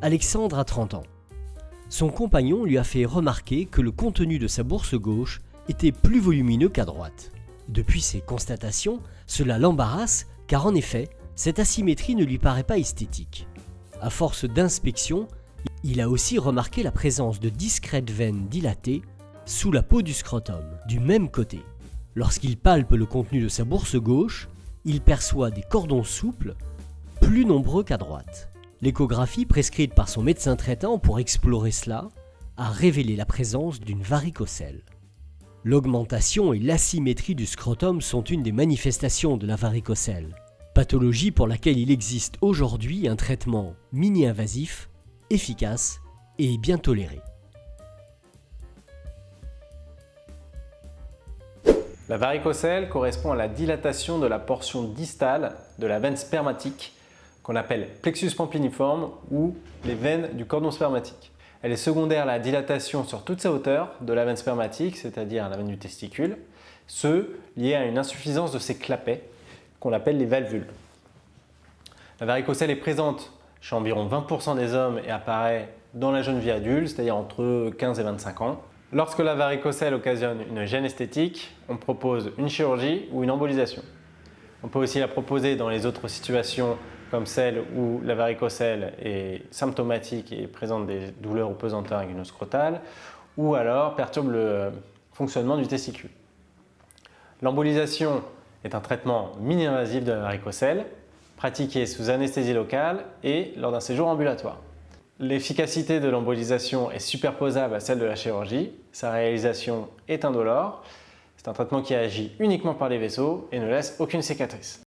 Alexandre a 30 ans. Son compagnon lui a fait remarquer que le contenu de sa bourse gauche était plus volumineux qu'à droite. Depuis ces constatations, cela l'embarrasse car en effet, cette asymétrie ne lui paraît pas esthétique. À force d'inspection, il a aussi remarqué la présence de discrètes veines dilatées sous la peau du scrotum, du même côté. Lorsqu'il palpe le contenu de sa bourse gauche, il perçoit des cordons souples, plus nombreux qu'à droite. L'échographie prescrite par son médecin traitant pour explorer cela a révélé la présence d'une varicocèle. L'augmentation et l'asymétrie du scrotum sont une des manifestations de la varicocèle, pathologie pour laquelle il existe aujourd'hui un traitement mini-invasif, efficace et bien toléré. La varicocèle correspond à la dilatation de la portion distale de la veine spermatique qu'on appelle plexus pampiniforme ou les veines du cordon spermatique. Elle est secondaire à la dilatation sur toute sa hauteur de la veine spermatique, c'est-à-dire la veine du testicule, liée à une insuffisance de ses clapets qu'on appelle les valvules. La varicocèle est présente chez environ 20% des hommes et apparaît dans la jeune vie adulte, c'est-à-dire entre 15 et 25 ans. Lorsque la varicocèle occasionne une gêne esthétique, on propose une chirurgie ou une embolisation. On peut aussi la proposer dans les autres situations comme celle où la varicocèle est symptomatique et présente des douleurs au pesanteur inguinoscrotale ou alors perturbe le fonctionnement du testicule. L'embolisation est un traitement mini-invasif de la varicocèle, pratiqué sous anesthésie locale et lors d'un séjour ambulatoire. L'efficacité de l'embolisation est superposable à celle de la chirurgie. Sa réalisation est indolore. C'est un traitement qui agit uniquement par les vaisseaux et ne laisse aucune cicatrice.